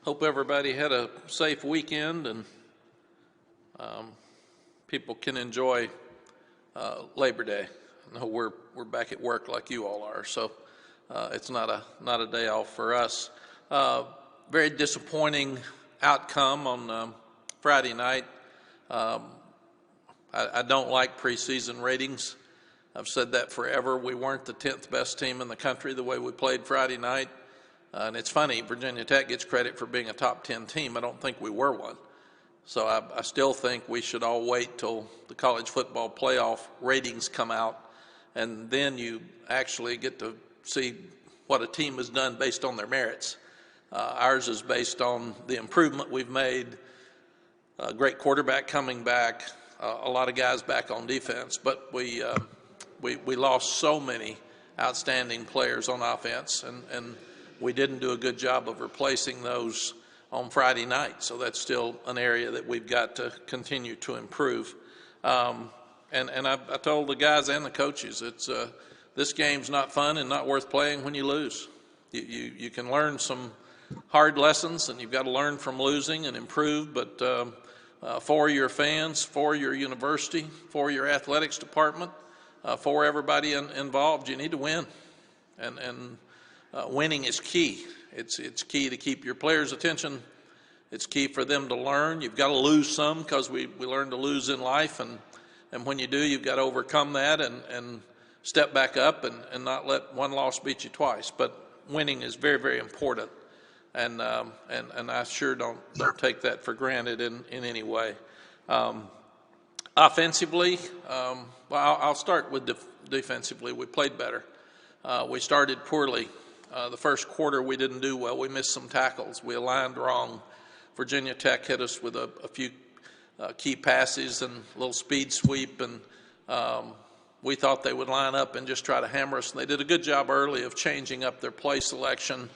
Hope everybody had a safe weekend and people can enjoy Labor Day. I know we're back at work like you all are, so it's not a day off for us. Very disappointing outcome on Friday night. I don't like preseason ratings. I've said that forever. We weren't the 10th best team in the country the way we played Friday night. And it's funny, Virginia Tech gets credit for being a top 10 team. I don't think we were one. So I still think we should all wait till the college football playoff ratings come out, and then you actually get to see what a team has done based on their merits. Ours is based on the improvement we've made, a great quarterback coming back, a lot of guys back on defense, but we lost so many outstanding players on offense, and we didn't do a good job of replacing those on Friday night. So that's still an area that we've got to continue to improve. And I told the guys and the coaches, this game's not fun and not worth playing when you lose. You can learn some hard lessons, and you've got to learn from losing and improve, but for your fans, for your university, for your athletics department, for everybody involved, you need to win. And winning is key. It's key to keep your players' attention. It's key for them to learn. You've got to lose some because we learn to lose in life, and when you do, you've got to overcome that and step back up and not let one loss beat you twice. But winning is very, very important, and I sure don't take that for granted in any way. Offensively, well, I'll start with defensively. We played better. We started poorly. The first quarter we didn't do well. We missed some tackles. We aligned wrong. Virginia Tech hit us with a few key passes and a little speed sweep, and we thought they would line up and just try to hammer us. And they did a good job early of changing up their play selection,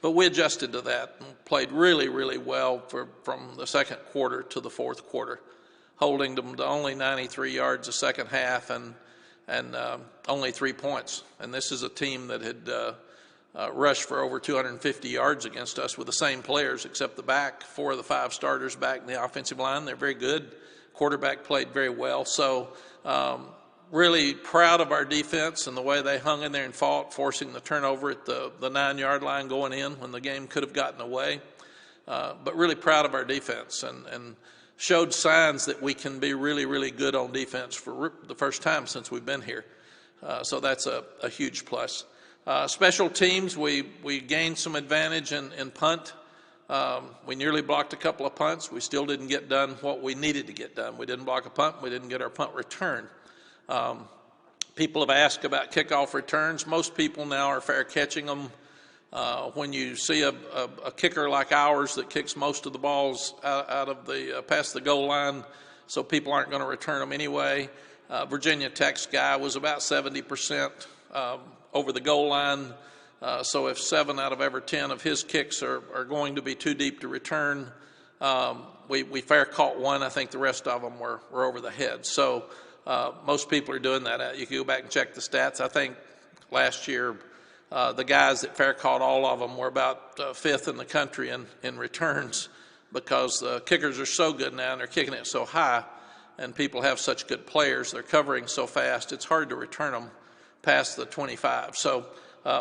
but we adjusted to that and played really, really well from the second quarter to the fourth quarter, holding them to only 93 yards the second half and only 3 points. And this is a team that had rushed for over 250 yards against us with the same players except the back. 4 of the 5 starters back in the offensive line. They're very good. Quarterback played very well. So really proud of our defense and the way they hung in there and fought, forcing the turnover at the 9-yard line going in when the game could have gotten away. But really proud of our defense and showed signs that we can be really, really good on defense for the first time since we've been here. So that's a huge plus. Special teams, we gained some advantage in punt. We nearly blocked a couple of punts. We still didn't get done what we needed to get done. We didn't block a punt. We didn't get our punt return. People have asked about kickoff returns. Most people now are fair catching them. When you see a kicker like ours that kicks most of the balls out of the past the goal line, so people aren't going to return them anyway. Virginia Tech's guy was about 70% over the goal line. So if 7 out of every 10 of his kicks are going to be too deep to return, we fair caught one. I think the rest of them were over the head. So most people are doing that. You can go back and check the stats. I think last year the guys that fair caught all of them were about 5th in the country in returns, because the kickers are so good now and they're kicking it so high, and people have such good players. They're covering so fast. It's hard to return them past the 25. So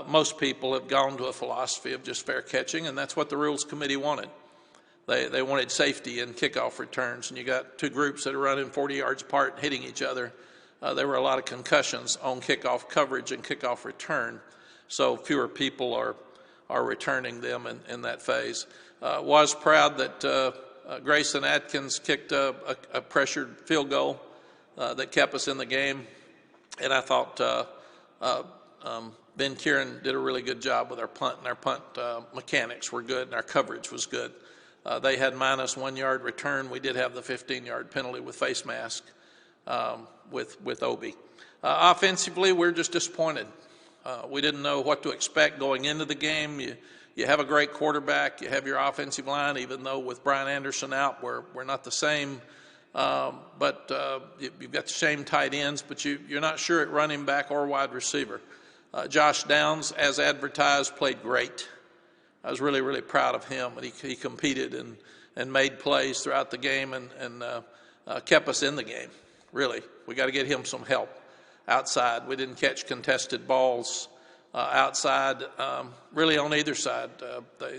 most people have gone to a philosophy of just fair catching, and that's what the Rules Committee wanted. They wanted safety in kickoff returns, and you got 2 groups that are running 40 yards apart and hitting each other. There were a lot of concussions on kickoff coverage and kickoff return, so fewer people are returning them in that phase. Was proud that Grayson Atkins kicked a pressured field goal that kept us in the game, and I thought Ben Kieran did a really good job with our punt, and our punt mechanics were good, and our coverage was good. They had -1 yard return. We did have the 15-yard penalty with face mask with Obi. Offensively, we're just disappointed. We didn't know what to expect going into the game. You have a great quarterback. You have your offensive line, even though with Brian Anderson out, we're not the same. But you've got the same tight ends, but you're not sure at running back or wide receiver. Josh Downs, as advertised, played great. I was really, really proud of him. And he competed and made plays throughout the game and kept us in the game, really. We got to get him some help outside. We didn't catch contested balls outside, really on either side.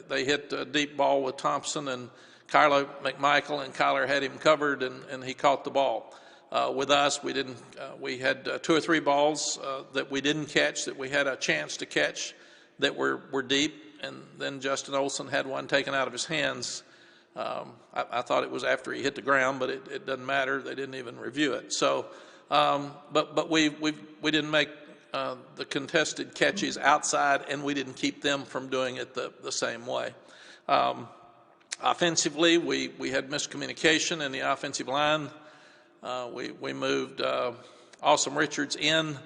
They hit a deep ball with Thompson, and Kyler McMichael, and Kyler had him covered, and he caught the ball. With us, we didn't. We had 2 or 3 balls that we didn't catch that we had a chance to catch that were deep, and then Justin Olson had one taken out of his hands. I thought it was after he hit the ground, but it doesn't matter. They didn't even review it. So, but we didn't make the contested catches outside, and we didn't keep them from doing it the same way. Offensively, we had miscommunication in the offensive line. We moved Awesome Richards in,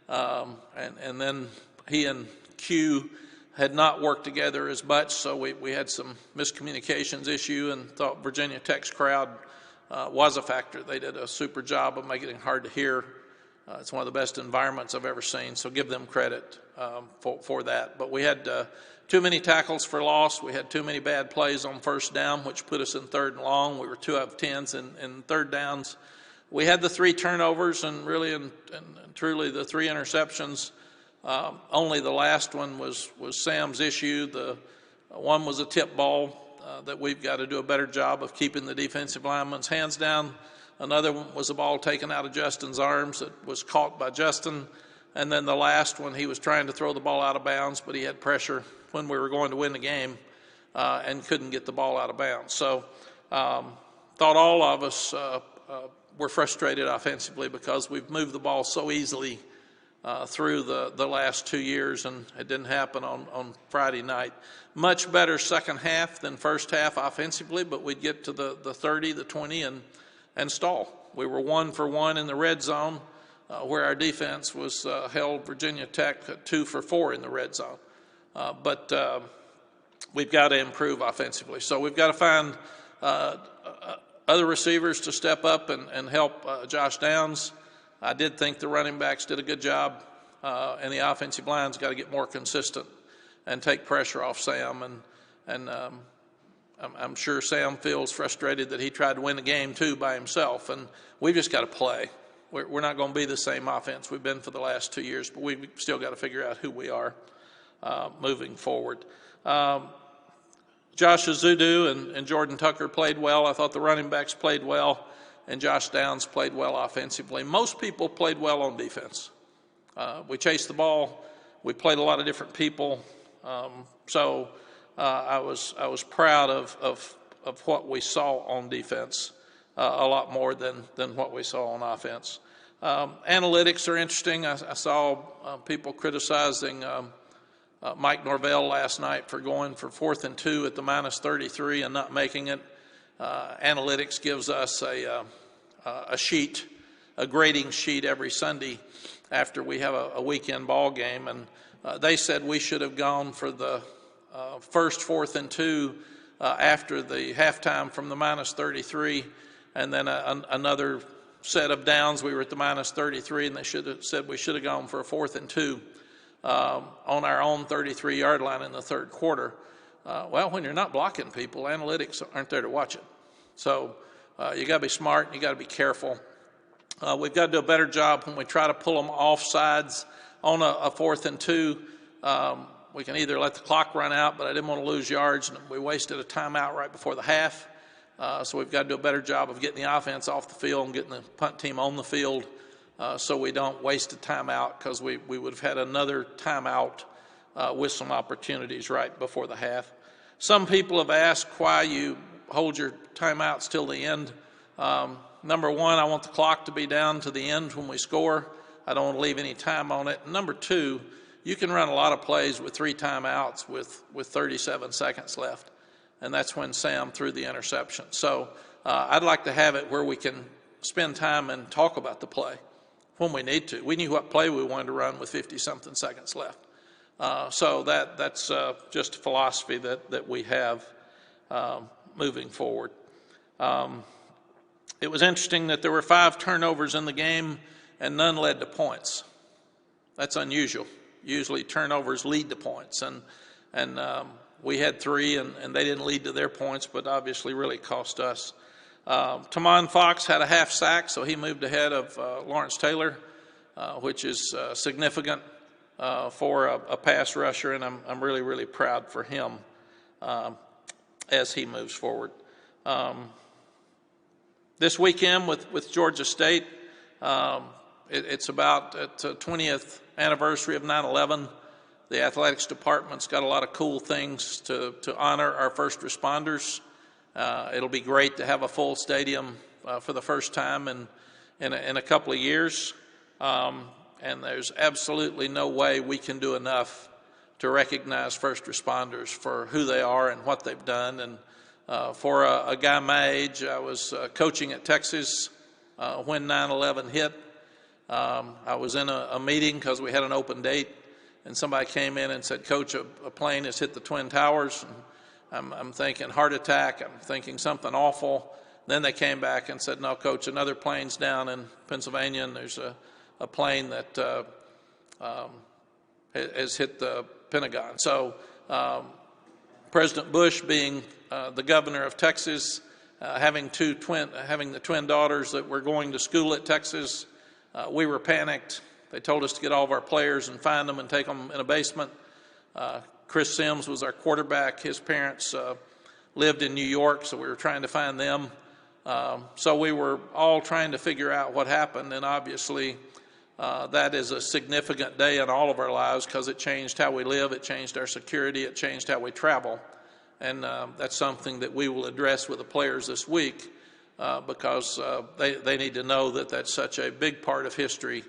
and then he and Q had not worked together as much, so we had some miscommunications issue and thought Virginia Tech's crowd was a factor. They did a super job of making it hard to hear. It's one of the best environments I've ever seen, so give them credit for that. But we had too many tackles for loss. We had too many bad plays on first down, which put us in 3rd and long. We were 2 out of 10s in 3rd downs. We had the 3 turnovers, and really and truly the 3 interceptions. Only the last one was Sam's issue. The one was a tip ball that we've got to do a better job of keeping the defensive lineman's hands down. Another one was a ball taken out of Justin's arms that was caught by Justin. And then the last one, he was trying to throw the ball out of bounds, but he had pressure when we were going to win the game and couldn't get the ball out of bounds. So thought all of us were frustrated offensively because we've moved the ball so easily through the last 2 years, and it didn't happen on Friday night. Much better second half than first half offensively, but we'd get to the 30, the 20, and stall. We were 1 for 1 in the red zone, where our defense was held Virginia Tech 2 for 4 in the red zone. But we've got to improve offensively. So we've got to find other receivers to step up and help Josh Downs. I did think the running backs did a good job, and the offensive line's got to get more consistent and take pressure off Sam. And I'm sure Sam feels frustrated that he tried to win the game too by himself. And we've just got to play. We're not going to be the same offense we've been for the last 2 years, but we've still got to figure out who we are moving forward. Josh Azudu and Jordan Tucker played well. I thought the running backs played well, and Josh Downs played well offensively. Most people played well on defense. We chased the ball. We played a lot of different people. So I was proud of what we saw on defense, a lot more than what we saw on offense. Analytics are interesting. I saw people criticizing Mike Norvell last night for going for 4th and 2 at the -33 and not making it. Analytics gives us a sheet, a grading sheet every Sunday after we have a weekend ball game, and they said we should have gone for the first 4th and 2 after the halftime from the -33, and then another set of downs. We were at the -33, and they should have said we should have gone for a 4th and 2 on our own 33-yard line in the 3rd quarter. Well, when you're not blocking people, analytics aren't there to watch it. So you got to be smart and you got to be careful. We've got to do a better job when we try to pull them off sides on a 4th and 2. We can either let the clock run out, but I didn't want to lose yards, and we wasted a timeout right before the half. So we've got to do a better job of getting the offense off the field and getting the punt team on the field so we don't waste a timeout, because we would have had another timeout with some opportunities right before the half. Some people have asked why you hold your timeouts till the end. Number one, I want the clock to be down to the end when we score. I don't want to leave any time on it. Number two, you can run a lot of plays with 3 timeouts with 37 seconds left, and that's when Sam threw the interception. So I'd like to have it where we can spend time and talk about the play when we need to. We knew what play we wanted to run with 50-something seconds left. So that's just a philosophy that we have moving forward. It was interesting that there were 5 turnovers in the game and none led to points. That's unusual. Usually turnovers lead to points, and we had 3, and they didn't lead to their points, but obviously really cost us. Tamon Fox had a half sack, so he moved ahead of Lawrence Taylor, which is significant for a pass rusher, and I'm really, really proud for him as he moves forward. This weekend with Georgia State, it's about the 20th anniversary of 9/11. The athletics department's got a lot of cool things to honor our first responders. It'll be great to have a full stadium for the first time in a couple of years. And there's absolutely no way we can do enough to recognize first responders for who they are and what they've done. And for a guy my age, I was coaching at Texas when 9/11 hit. I was in a meeting because we had an open date, and somebody came in and said, "Coach, a plane has hit the Twin Towers." And I'm thinking heart attack. I'm thinking something awful. Then they came back and said, "No, Coach, another plane's down in Pennsylvania, and there's a plane that has hit the Pentagon." So President Bush, being the governor of Texas, having the twin daughters that were going to school at Texas, we were panicked. They told us to get all of our players and find them and take them in a basement. Chris Sims was our quarterback. His parents lived in New York, so we were trying to find them. So we were all trying to figure out what happened, and obviously that is a significant day in all of our lives because it changed how we live, it changed our security, it changed how we travel. And that's something that we will address with the players this week because they need to know that that's such a big part of history,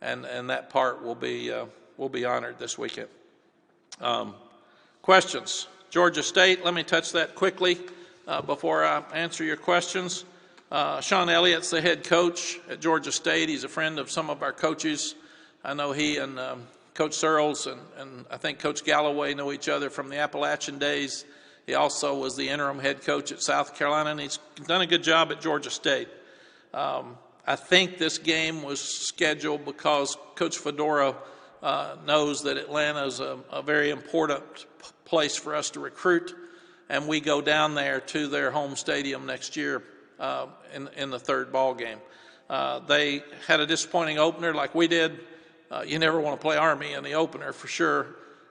and that part will be honored this weekend. Questions? Georgia State, let me touch that quickly before I answer your questions. Sean Elliott's the head coach at Georgia State. He's a friend of some of our coaches. I know he and Coach Searles and I think Coach Galloway know each other from the Appalachian days. He also was the interim head coach at South Carolina, and he's done a good job at Georgia State. I think this game was scheduled because Coach Fedora knows that Atlanta is a very important place for us to recruit, and we go down there to their home stadium next year in the third ball game. They had a disappointing opener like we did. You never want to play Army in the opener for sure,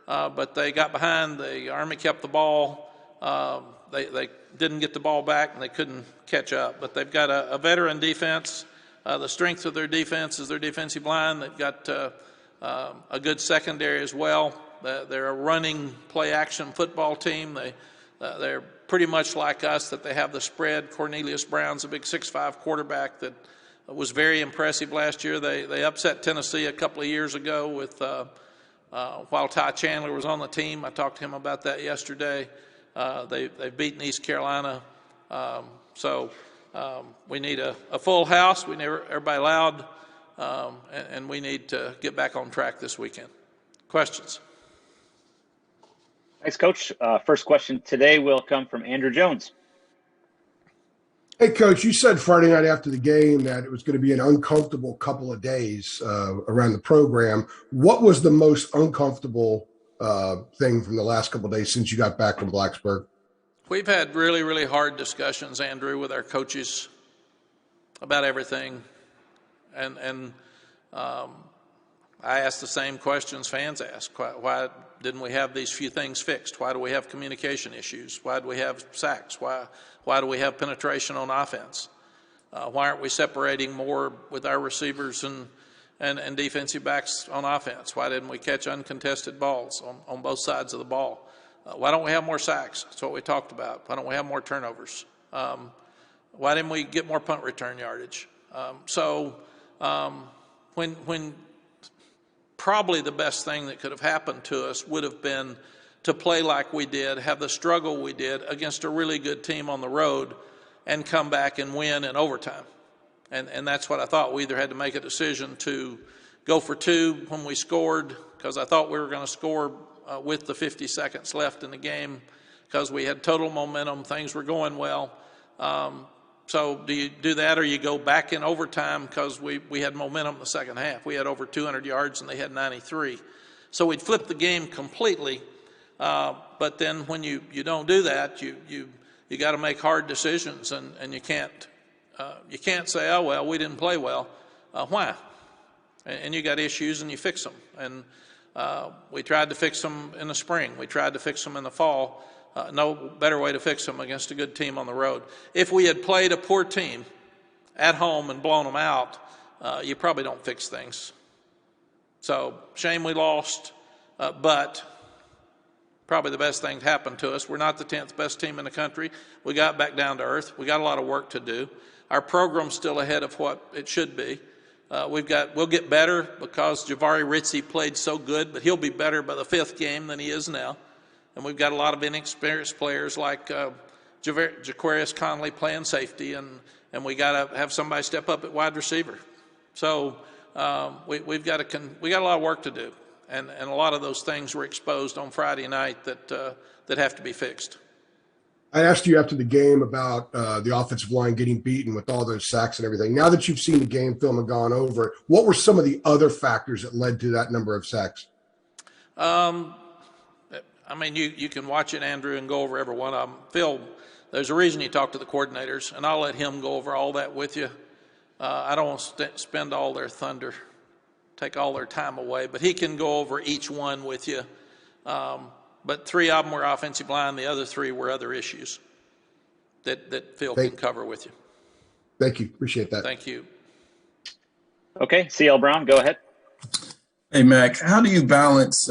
but they got behind. The Army kept the ball. They didn't get the ball back, and they couldn't catch up. But they've got a veteran defense. The strength of their defense is their defensive line. They've got a good secondary as well. They're a running play-action football team. They're pretty much like us, that they have the spread. Cornelius Brown's a big 6'5" quarterback that was very impressive last year. They upset Tennessee a couple of years ago with while Ty Chandler was on the team. I talked to him about that yesterday. They've beaten East Carolina. So we need a full house. We need everybody loud, and we need to get back on track this weekend. Questions? Thanks, Coach. First question today will come from Andrew Jones. Hey, Coach, you said Friday night after the game that it was going to be an uncomfortable couple of days around the program. What was the most uncomfortable thing from the last couple of days since you got back from Blacksburg? We've had really, really hard discussions, Andrew, with our coaches about everything. And I ask the same questions fans ask. Why didn't we have these few things fixed? Why do we have communication issues? Why do we have sacks? Why do we have penetration on offense? Why aren't we separating more with our receivers and defensive backs on offense? Why didn't we catch uncontested balls on both sides of the ball? Why don't we have more sacks? That's what we talked about. Why don't we have more turnovers? Why didn't we get more punt return yardage? When probably the best thing that could have happened to us would have been to play like we did, have the struggle we did against a really good team on the road, and come back and win in overtime. And that's what I thought. We either had to make a decision to go for two when we scored, because I thought we were going to score with the 50 seconds left in the game, because we had total momentum, things were going well. So do you do that, or you go back in overtime because we had momentum in the second half? We had over 200 yards and they had 93. So we'd flipped the game completely. But then when you don't do that, you got to make hard decisions, and you can't say, oh well, we didn't play well. Why? And you got issues, and you fix them. And we tried to fix them in the spring. We tried to fix them in the fall. No better way to fix them against a good team on the road. If we had played a poor team at home and blown them out, you probably don't fix things. So shame we lost, but probably the best thing that happened to us. We're not the 10th best team in the country. We got back down to earth. We got a lot of work to do. Our program's still ahead of what it should be. We'll get better because Javari Ritzie played so good, but he'll be better by the 5th game than he is now. And we've got a lot of inexperienced players like Jaquarius Conley playing safety, and we got to have somebody step up at wide receiver. So we got a lot of work to do, and a lot of those things were exposed on Friday night that have to be fixed. I asked you after the game about the offensive line getting beaten with all those sacks and everything. Now that you've seen the game film and gone over it, what were some of the other factors that led to that number of sacks? I mean, you can watch it, Andrew, and go over every one of them. Phil, there's a reason you talk to the coordinators, and I'll let him go over all that with you. I don't want to spend all their thunder, take all their time away, but he can go over each one with you. But 3 of them were offensive line. The other 3 were other issues that Phil can cover with you. Thank you. Appreciate that. Thank you. Okay, CL Brown, go ahead. Hey, Mack, how do you balance,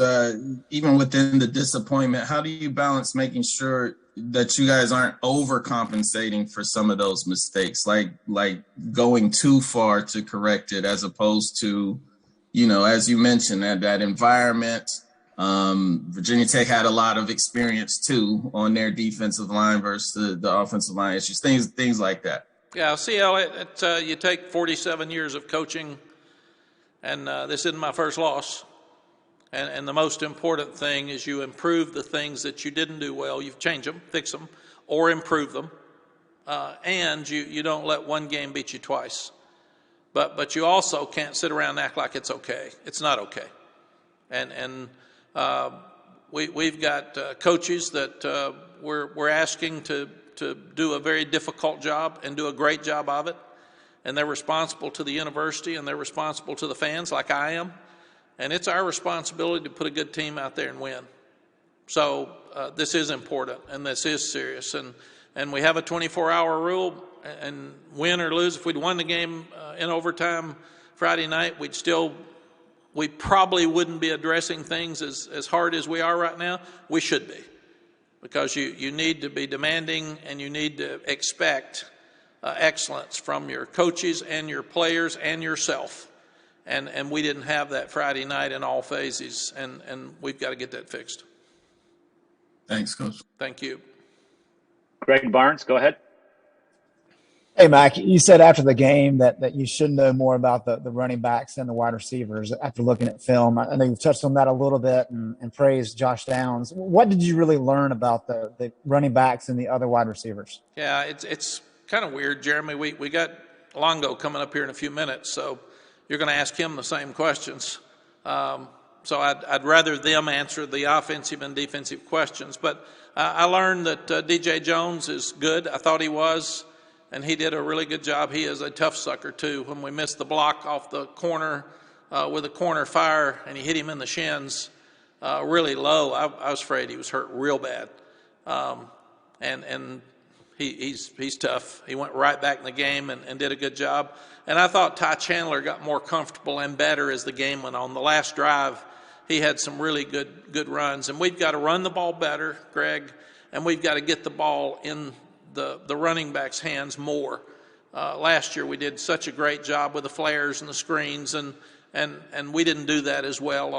even within the disappointment, how do you balance making sure that you guys aren't overcompensating for some of those mistakes, like going too far to correct it, as opposed to, as you mentioned, that environment. Virginia Tech had a lot of experience, too, on their defensive line versus the offensive line issues, things like that. Yeah, CL, you take 47 years of coaching, and this isn't my first loss. And the most important thing is you improve the things that you didn't do well. You change them, fix them, or improve them. And you don't let one game beat you twice. But you also can't sit around and act like it's okay. It's not okay. And we've got coaches that we're asking to do a very difficult job and do a great job of it. And they're responsible to the university, and they're responsible to the fans like I am. And it's our responsibility to put a good team out there and win. So this is important, and this is serious. And we have a 24-hour rule, and win or lose. If we'd won the game in overtime Friday night, we probably wouldn't be addressing things as hard as we are right now. We should be, because you need to be demanding, and you need to expect excellence from your coaches and your players and yourself. And we didn't have that Friday night in all phases, and we've got to get that fixed. Thanks, Coach. Thank you. Greg Barnes, go ahead. Hey, Mack, you said after the game that you should know more about the running backs and the wide receivers after looking at film. I know you've touched on that a little bit and praised Josh Downs. What did you really learn about the running backs and the other wide receivers? Yeah, it's kind of weird, Jeremy. We got Longo coming up here in a few minutes, so you're going to ask him the same questions. So I'd rather them answer the offensive and defensive questions. But I learned that D.J. Jones is good. I thought he was, and he did a really good job. He is a tough sucker, too. When we missed the block off the corner with a corner fire, and he hit him in the shins really low, I was afraid he was hurt real bad. And he's tough. He went right back in the game and did a good job. And I thought Ty Chandler got more comfortable and better as the game went on. The last drive, he had some really good runs. And we've got to run the ball better, Greg, and we've got to get the ball in the running back's hands more. Last year we did such a great job with the flares and the screens, and we didn't do that as well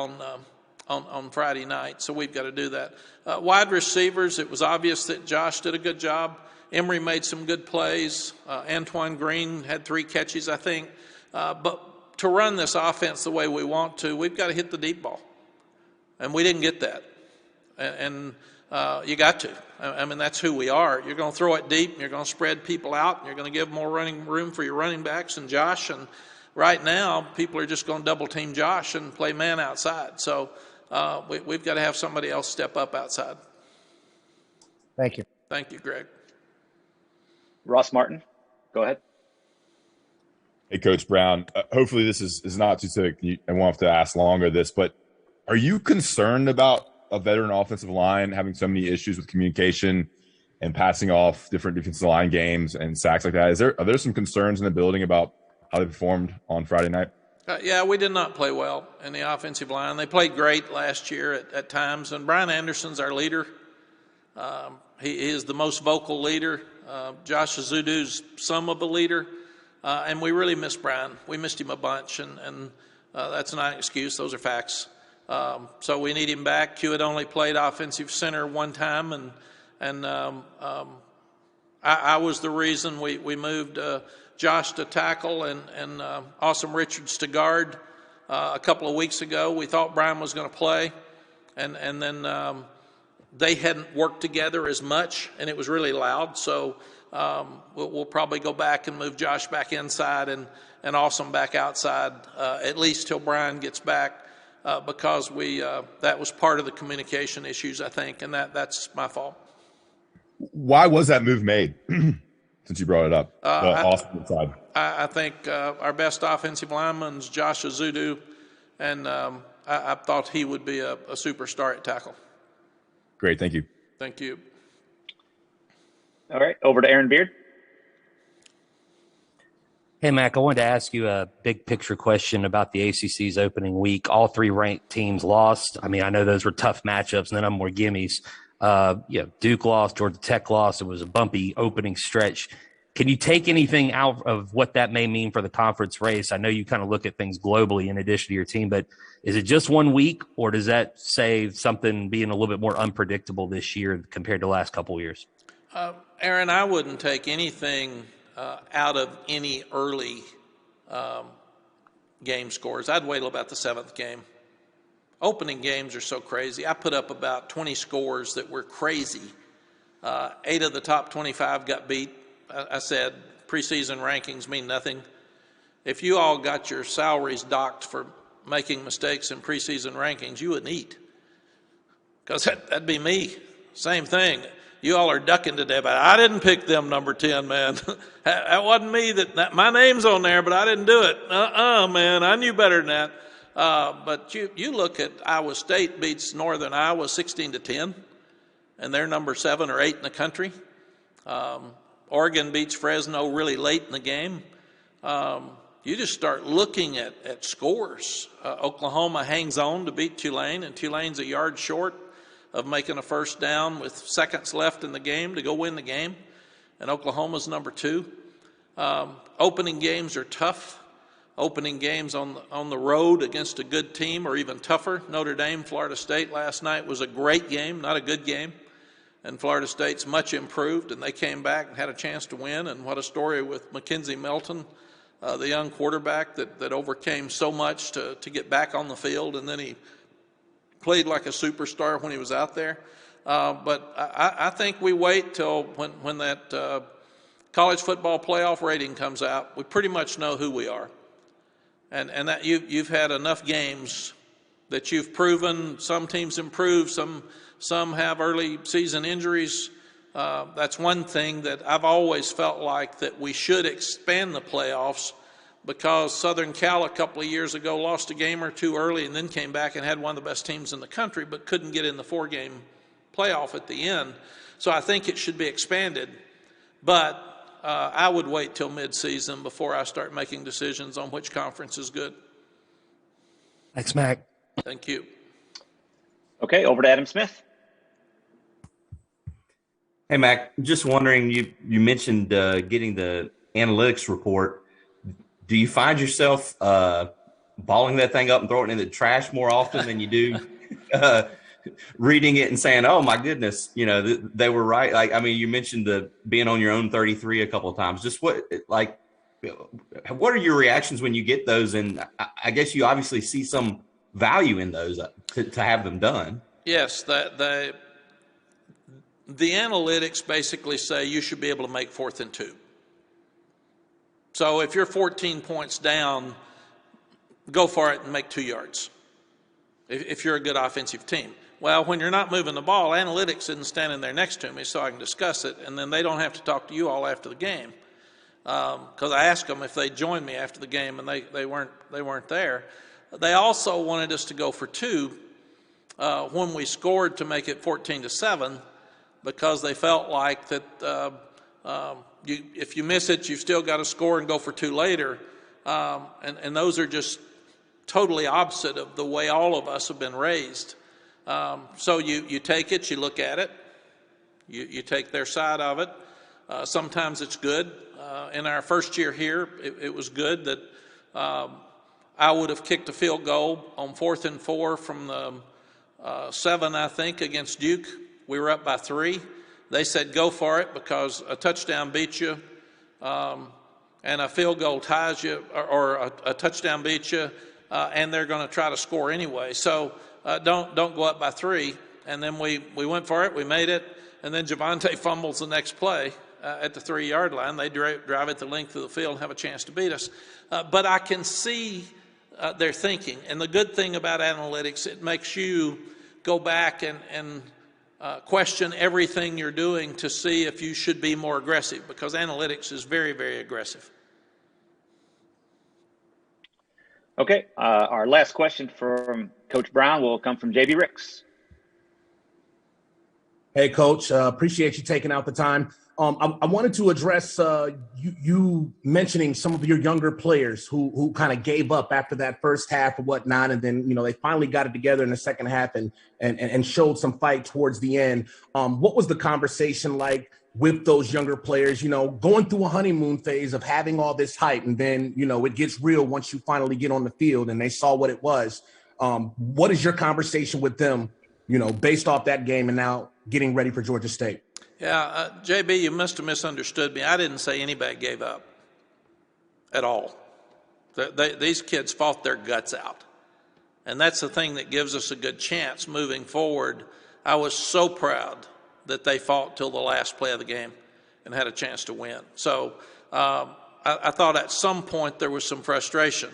on Friday night, so we've got to do that. Wide receivers, it was obvious that Josh did a good job. Emory made some good plays. Antoine Green had 3 catches, I think. But to run this offense the way we want to, we've got to hit the deep ball. And we didn't get that. And you got to. I mean, that's who we are. You're going to throw it deep, and you're going to spread people out, and you're going to give more running room for your running backs and Josh. And right now, people are just going to double-team Josh and play man outside. So we've got to have somebody else step up outside. Thank you. Thank you, Greg. Ross Martin, go ahead. Hey, Coach Brown. Hopefully this is not too sick. I won't have to ask longer this, but are you concerned about a veteran offensive line having so many issues with communication and passing off different defensive line games and sacks like that? Are there some concerns in the building about how they performed on Friday night? Yeah, we did not play well in the offensive line. They played great last year at times, and Brian Anderson's our leader. He is the most vocal leader. Josh Azudu's some of a leader, and we really miss Brian. We missed him a bunch, and that's not an excuse. Those are facts. So we need him back. Q had only played offensive center one time, and I was the reason we moved Josh to tackle and Awesome Richards to guard a couple of weeks ago. We thought Brian was going to play, and then they hadn't worked together as much, and it was really loud. So we'll probably go back and move Josh back inside and Awesome back outside, at least till Brian gets back, because that was part of the communication issues, I think, and that's my fault. Why was that move made? Since you brought it up, the Awesome side. I think our best offensive lineman's Josh Azudu, and I thought he would be a superstar at tackle. Great, thank you. Thank you. All right, over to Aaron Beard. Hey, Mack, I wanted to ask you a big picture question about the ACC's opening week. All three ranked teams lost. I mean, I know those were tough matchups, none of them were gimmies. Duke lost, Georgia Tech lost. It was a bumpy opening stretch. Can you take anything out of what that may mean for the conference race? I know you kind of look at things globally in addition to your team, but is it just 1 week, or does that say something being a little bit more unpredictable this year compared to the last couple of years? Aaron, I wouldn't take anything out of any early game scores. I'd wait till about the 7th game. Opening games are so crazy. I put up about 20 scores that were crazy. 8 of the top 25 got beat. I said preseason rankings mean nothing. If you all got your salaries docked for making mistakes in preseason rankings, you wouldn't eat. Because that'd be me. Same thing. You all are ducking today, but I didn't pick them number 10, man. That wasn't me. That my name's on there, but I didn't do it. Man, I knew better than that. But you look at Iowa State beats Northern Iowa 16-10, and they're number 7 or 8 in the country. Oregon beats Fresno really late in the game. You just start looking at scores. Oklahoma hangs on to beat Tulane, and Tulane's a yard short of making a first down with seconds left in the game to go win the game, and Oklahoma's number 2. Opening games are tough. Opening games on the road against a good team are even tougher. Notre Dame, Florida State last night was a great game, not a good game. And Florida State's much improved, and they came back and had a chance to win. And what a story with Mackenzie Melton, the young quarterback that overcame so much to get back on the field, and then he played like a superstar when he was out there. But I think we wait till when that college football playoff rating comes out, we pretty much know who we are. And that you've had enough games that you've proven some teams improve, some have early season injuries. That's one thing that I've always felt like that we should expand the playoffs, because Southern Cal a couple of years ago lost a game or two early and then came back and had one of the best teams in the country, but couldn't get in the 4-game playoff at the end. So I think it should be expanded. But I would wait till midseason before I start making decisions on which conference is good. Thanks, Mac. Thank you. Okay, over to Adam Smith. Hey, Mac, just wondering, you mentioned getting the analytics report. Do you find yourself balling that thing up and throwing it in the trash more often than you do reading it and saying, oh, my goodness, they were right? Like, I mean, you mentioned being on your own 33 a couple of times. Just what are your reactions when you get those? And I guess you obviously see some value in those to have them done. Yes, the analytics basically say you should be able to make 4th and 2. So if you're 14 points down, go for it and make 2 yards. if you're a good offensive team. Well, when you're not moving the ball, analytics isn't standing there next to me so I can discuss it, and then they don't have to talk to you all after the game. Because I asked them if they'd join me after the game, and they weren't there. They also wanted us to go for two when we scored to make it 14-7, because they felt like that if you miss it, you've still got to score and go for two later. And those are just totally opposite of the way all of us have been raised. So you take it, you look at it, you take their side of it. Sometimes it's good. In our first year here, it was good that I would have kicked a field goal on 4th and 4 from the 7, I think, against Duke. We were up by 3. They said go for it because a touchdown beats you, and a field goal ties you, or a touchdown beats you, and they're going to try to score anyway. So don't go up by 3. And then we went for it, we made it, and then Javonte fumbles the next play at the 3-yard line. They drive it the length of the field and have a chance to beat us. But I can see their thinking. And the good thing about analytics, it makes you go back and question everything you're doing to see if you should be more aggressive, because analytics is very, very aggressive. Okay, our last question from Coach Brown will come from JB Ricks. Hey, Coach, appreciate you taking out the time. I wanted to address you mentioning some of your younger players who kind of gave up after that first half or whatnot, and then they finally got it together in the second half and showed some fight towards the end. What was the conversation like with those younger players? Going through a honeymoon phase of having all this hype, and then it gets real once you finally get on the field and they saw what it was. What is your conversation with them? Based off that game and now getting ready for Georgia State? Yeah, JB, you must have misunderstood me. I didn't say anybody gave up at all. These kids fought their guts out. And that's the thing that gives us a good chance moving forward. I was so proud that they fought till the last play of the game and had a chance to win. So I thought at some point there was some frustration.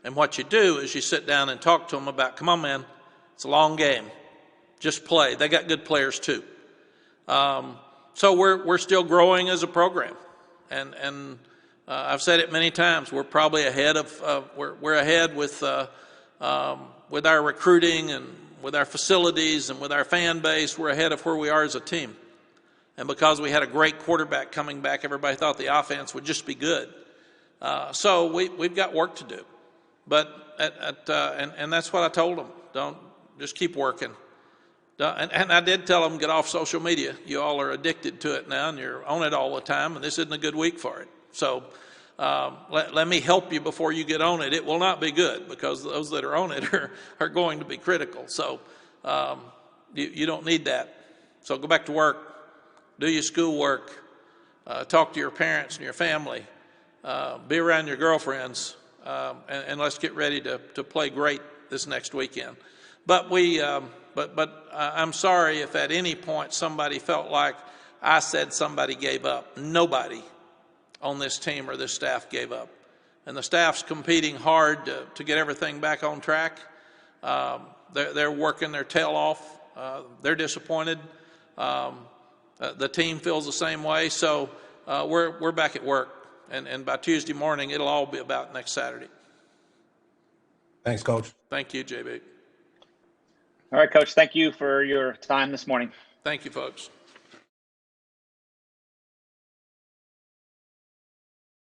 And what you do is you sit down and talk to them about, come on, man, it's a long game. Just play. They got good players too. So we're still growing as a program, and I've said it many times. We're probably ahead of we're ahead with our recruiting and with our facilities and with our fan base. We're ahead of where we are as a team, and because we had a great quarterback coming back, everybody thought the offense would just be good. So we've got work to do, but and that's what I told them. Don't just keep working. And I did tell them, get off social media. You all are addicted to it now, and you're on it all the time, and this isn't a good week for it. So let me help you before you get on it. It will not be good, because those that are on it are going to be critical. So you don't need that. So go back to work, do your schoolwork, talk to your parents and your family, be around your girlfriends, and let's get ready to play great this next weekend. But But I'm sorry if at any point somebody felt like I said somebody gave up. Nobody on this team or this staff gave up. And the staff's competing hard to get everything back on track. They're working their tail off. They're disappointed. The team feels the same way. So we're back at work. And by Tuesday morning, it'll all be about next Saturday. Thanks, Coach. Thank you, JB. All right, Coach, thank you for your time this morning. Thank you, folks.